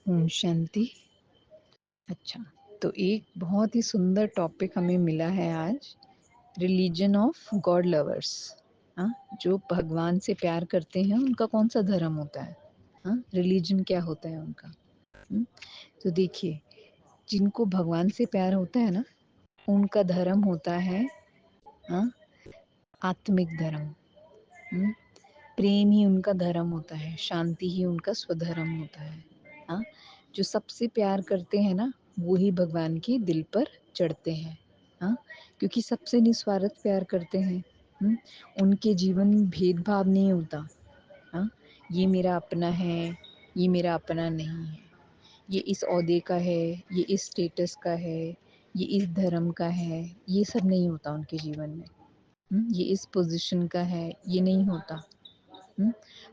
ओम शांति। अच्छा, तो एक बहुत ही सुंदर टॉपिक हमें मिला है आज, रिलीजन ऑफ गॉड लवर्स। हाँ, जो भगवान से प्यार करते हैं उनका कौन सा धर्म होता है? हाँ, रिलीजन क्या होता है उनका? तो देखिए, जिनको भगवान से प्यार होता है ना, उनका धर्म होता है हाँ, आत्मिक धर्म। प्रेम ही उनका धर्म होता है, शांति ही उनका स्वधर्म होता है। हाँ, जो सबसे प्यार करते हैं ना, वो ही भगवान के दिल पर चढ़ते हैं। हाँ, क्योंकि सबसे निस्वार्थ प्यार करते हैं। उनके जीवन में भेदभाव नहीं होता। हाँ, ये मेरा अपना है, ये मेरा अपना नहीं है, ये इस ओहदे का है, ये इस स्टेटस का है, ये इस धर्म का है, ये सब नहीं होता उनके जीवन में। ये इस पोजीशन का है, ये नहीं होता।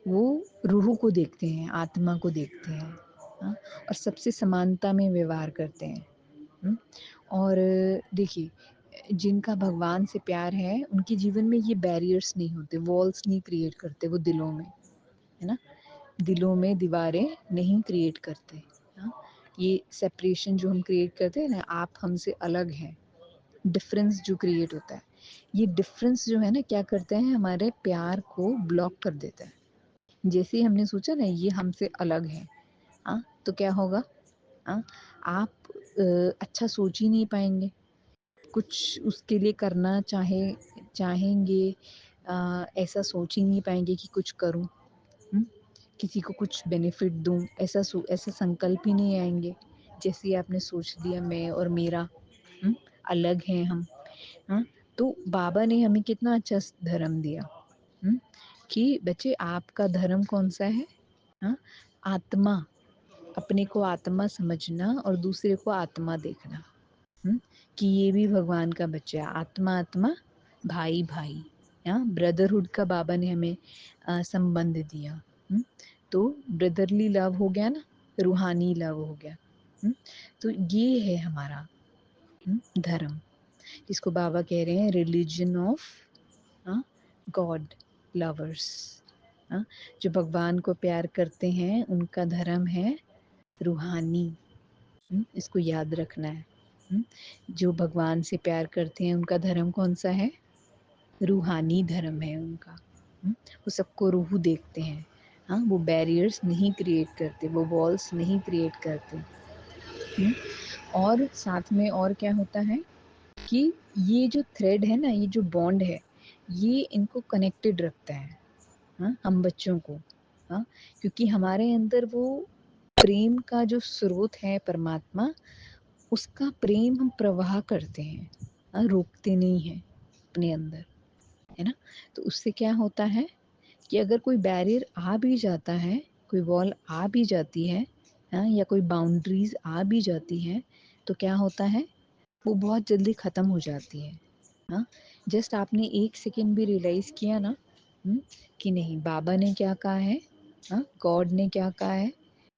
वो रूह को देखते हैं, आत्मा को देखते हैं। हाँ, और सबसे समानता में व्यवहार करते हैं। और देखिए, जिनका भगवान से प्यार है उनके जीवन में ये बैरियर्स नहीं होते, वॉल्स नहीं क्रिएट करते वो दिलों में, है ना। दिलों में दीवारें नहीं क्रिएट करते। हाँ, ये सेपरेशन जो हम क्रिएट करते हैं ना, आप हमसे अलग हैं, डिफरेंस जो क्रिएट होता है, ये डिफरेंस जो है ना क्या करते हैं, हमारे प्यार को ब्लॉक कर देता है। जैसे ही हमने सोचा ना ये हमसे अलग है, हाँ, तो क्या होगा? हाँ, आप अच्छा सोच ही नहीं पाएंगे, कुछ उसके लिए करना चाहेंगे, ऐसा सोच ही नहीं पाएंगे कि कुछ करूं, किसी को कुछ बेनिफिट दूं, ऐसा संकल्प ही नहीं आएंगे। जैसे ही आपने सोच लिया मैं और मेरा अलग हैं हम। हाँ, तो बाबा ने हमें कितना अच्छा धर्म दिया, कि बच्चे आपका धर्म कौन सा है? हाँ, आत्मा, अपने को आत्मा समझना और दूसरे को आत्मा देखना। कि ये भी भगवान का बच्चा है, आत्मा आत्मा, भाई भाई। हाँ, ब्रदरहुड का बाबा ने हमें संबंध दिया। तो ब्रदरली लव हो गया ना, रूहानी लव हो गया। तो ये है हमारा धर्म, जिसको बाबा कह रहे हैं रिलीजन ऑफ गॉड लवर्स। जो भगवान को प्यार करते हैं उनका धर्म है रूहानी। इसको याद रखना है। जो भगवान से प्यार करते हैं उनका धर्म कौन सा है? रूहानी धर्म है उनका। वो सबको रूह देखते हैं। हाँ, वो बैरियर्स नहीं क्रिएट करते, वो वॉल्स नहीं क्रिएट करते। और साथ में और क्या होता है कि ये जो थ्रेड है ना, ये जो बॉन्ड है, ये इनको कनेक्टेड रखता है। हाँ, हम बच्चों को। हाँ, क्योंकि हमारे अंदर वो प्रेम का जो स्रोत है परमात्मा, उसका प्रेम हम प्रवाह करते हैं। हाँ, रोकते नहीं हैं अपने अंदर, है ना। तो उससे क्या होता है कि अगर कोई बैरियर आ भी जाता है, कोई वॉल आ भी जाती है, हाँ, या कोई बाउंड्रीज आ भी जाती हैं, तो क्या होता है, वो बहुत जल्दी ख़त्म हो जाती है। हाँ, जस्ट आपने एक सेकेंड भी रियलाइज़ किया ना, कि नहीं बाबा ने क्या कहा है, हाँ, गॉड ने क्या कहा है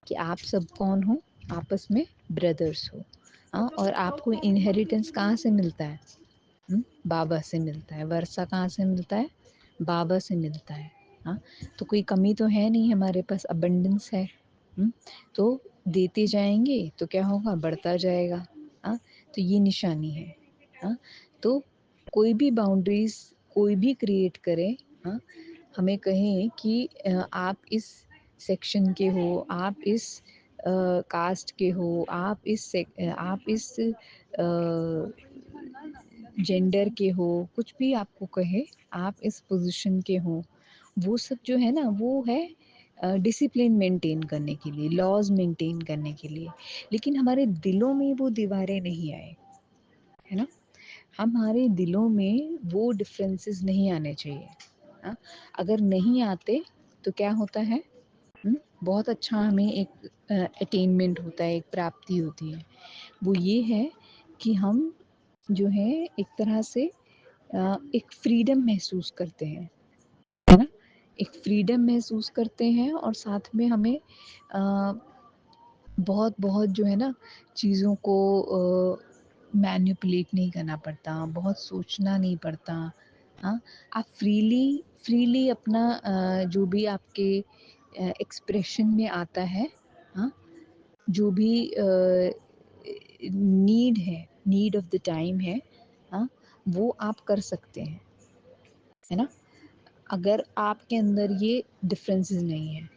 कि आप सब कौन हो, आपस में ब्रदर्स हो। हाँ, और आपको इनहेरिटेंस कहाँ से मिलता है? बाबा से मिलता है। वर्षा कहाँ से मिलता है? बाबा से मिलता है। हाँ, तो कोई कमी तो है नहीं, हमारे पास अबंडेंस है। तो देते जाएंगे तो क्या होगा, बढ़ता जाएगा। हाँ, तो ये निशानी है। हाँ, तो कोई भी बाउंड्रीज कोई भी क्रिएट करे, हाँ, हमें कहें कि आप इस सेक्शन के हो, आप इस कास्ट के हो, आप इस जेंडर के हो, कुछ भी आपको कहे, आप इस पोजीशन के हो, वो सब जो है ना, वो है डिसिप्लिन मेंटेन करने के लिए, लॉज मेंटेन करने के लिए। लेकिन हमारे दिलों में वो दीवारें नहीं आए, है ना। हमारे दिलों में वो डिफरेंसेस नहीं आने चाहिए। हाँ, अगर नहीं आते तो क्या होता है, बहुत अच्छा हमें एक अटेनमेंट होता है, एक प्राप्ति होती है। वो ये है कि हम जो है एक तरह से एक फ्रीडम महसूस करते हैं, है ना। एक फ्रीडम महसूस करते हैं और साथ में हमें बहुत बहुत जो है ना चीज़ों को मैनिपुलेट नहीं करना पड़ता, बहुत सोचना नहीं पड़ता। हाँ, आप फ्रीली अपना जो भी आपके एक्सप्रेशन में आता है, हाँ, जो भी नीड है, नीड ऑफ द टाइम है, हाँ, वो आप कर सकते हैं, है ना? अगर आपके अंदर ये डिफरेंसेस नहीं है,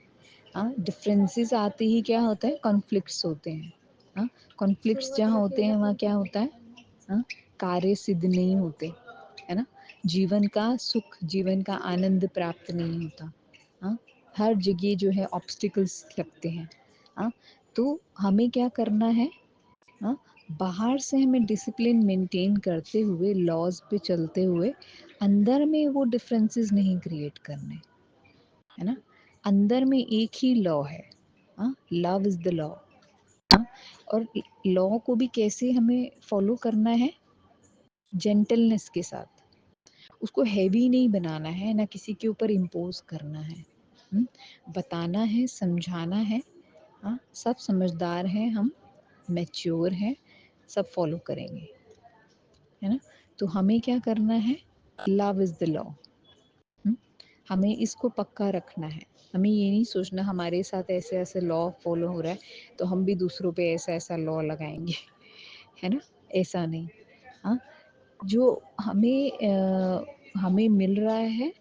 हाँ, डिफरेंसेस आते ही क्या होता है, कॉन्फ्लिक्ट्स होते हैं, हाँ, कॉन्फ्लिक्ट्स जहाँ होते हैं वहाँ क्या होता है, हाँ, कार्य सिद्ध नहीं होते, है ना? जीवन का सुख, जीवन का आनंद प्राप्त नहीं होता, हाँ, हर जगह जो है ऑब्स्टिकल्स लगते हैं, हाँ, तो हमें क्या करना है, हाँ, बाहर से हमें डिसिप्लिन मेंटेन करते हुए, लॉज पे चलते हुए, अंदर में वो डिफरेंसेस नहीं क्रिएट करने, है ना? अंदर में एक ही लॉ है, हाँ, लव इज द लॉ, हाँ, और लॉ को भी कैसे हमें फॉलो करना है, जेंटलनेस के साथ, उसको हैवी नहीं बनाना है, ना किसी के ऊपर इम्पोज करना है, बताना है, समझाना है, हाँ, सब समझदार हैं हम, मैच्योर हैं, सब फॉलो करेंगे, है ना? तो हमें क्या करना है, लव इज़ द लॉ, हमें इसको पक्का रखना है, हमें ये नहीं सोचना हमारे साथ ऐसे ऐसे लॉ फॉलो हो रहा है तो हम भी दूसरों पे ऐसा ऐसा लॉ लगाएंगे, है ना? ऐसा नहीं, हाँ, जो हमें मिल रहा है,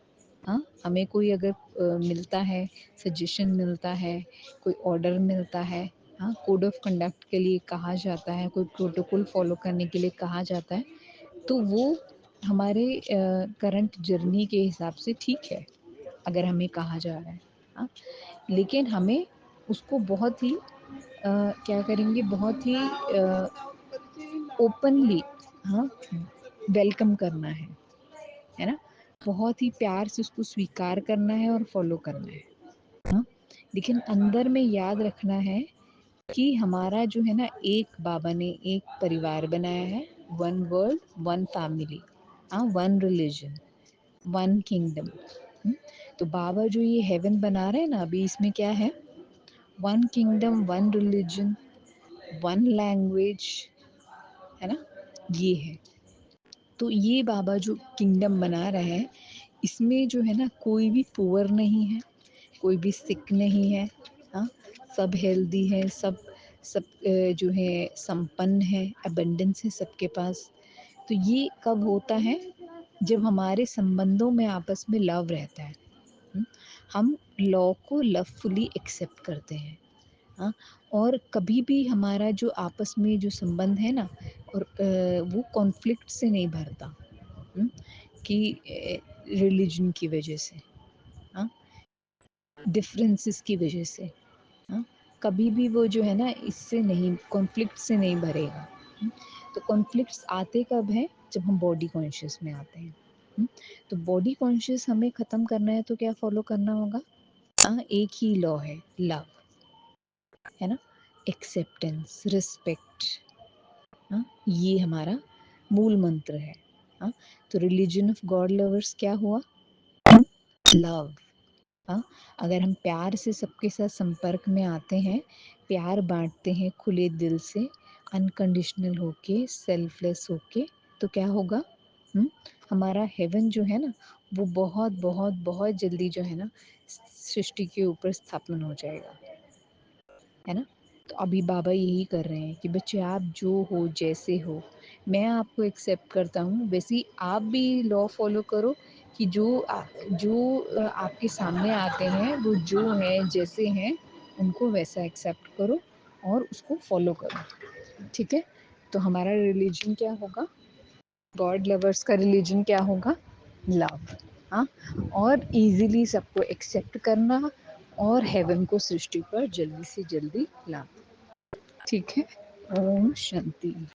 हाँ, हमें कोई अगर मिलता है, सजेशन मिलता है, कोई ऑर्डर मिलता है, हाँ, कोड ऑफ कंडक्ट के लिए कहा जाता है, कोई प्रोटोकॉल फॉलो करने के लिए कहा जाता है, तो वो हमारे करंट जर्नी के हिसाब से ठीक है, अगर हमें कहा जा रहा है, हाँ, लेकिन हमें उसको बहुत ही क्या करेंगे, बहुत ही ओपनली, हाँ, वेलकम करना है ना? बहुत ही प्यार से उसको स्वीकार करना है और फॉलो करना है, हाँ, लेकिन अंदर में याद रखना है कि हमारा जो है ना, एक बाबा ने एक परिवार बनाया है, वन वर्ल्ड वन फैमिली, हाँ, वन रिलीजन वन किंगडम, तो बाबा जो ये हेवन बना रहे हैं ना, अभी इसमें क्या है, one kingdom, one religion, one language, है ना, ये है। तो ये बाबा जो किंगडम बना रहे हैं, इसमें जो है ना, कोई भी पुअर नहीं है, कोई भी सिक नहीं है, हाँ, सब हेल्दी है, सब सब जो है संपन्न है, अबंडेंस है सबके पास। तो ये कब होता है, जब हमारे संबंधों में आपस में लव रहता है, हम लॉ को लवफुली एक्सेप्ट करते हैं, हाँ, और कभी भी हमारा जो आपस में जो संबंध है ना, और वो कॉन्फ्लिक्ट से नहीं भरता, कि रिलीजन की वजह से, हाँ, डिफरेंसेस की वजह से, हाँ, कभी भी वो जो है ना, इससे नहीं, कॉन्फ्लिक्ट से नहीं भरेगा, तो कॉन्फ्लिक्ट्स आते कब हैं, जब हम बॉडी कॉन्शियस में आते हैं, तो बॉडी कॉन्शियस हमें ख़त्म करना है तो क्या फॉलो करना होगा, हाँ, एक ही लॉ है, लव, है ना, एक्सेप्टेंस, रिस्पेक्ट, हाँ, ये हमारा मूल मंत्र है, हाँ, तो रिलीजन ऑफ गॉड लवर्स क्या हुआ, लव, हाँ, अगर हम प्यार से सबके साथ संपर्क में आते हैं, प्यार बांटते हैं खुले दिल से, अनकंडीशनल होके, सेल्फलेस होके, तो क्या होगा, हमारा हेवन जो है ना, वो बहुत बहुत बहुत जल्दी जो है ना, सृष्टि के ऊपर स्थापन हो जाएगा, है ना? तो अभी बाबा यही कर रहे हैं कि बच्चे, आप जो हो, जैसे हो, मैं आपको एक्सेप्ट करता हूँ, वैसे ही आप भी लॉ फॉलो करो, कि जो आपके सामने आते हैं, वो जो हैं, जैसे हैं, उनको वैसा एक्सेप्ट करो और उसको फॉलो करो, ठीक है? तो हमारा रिलीजन क्या होगा, गॉड लवर्स का रिलीजन क्या होगा, लव, हाँ, और इजीली सबको एक्सेप्ट करना, और हेवन को सृष्टि पर जल्दी से जल्दी लाना, ठीक है? ओम शांति।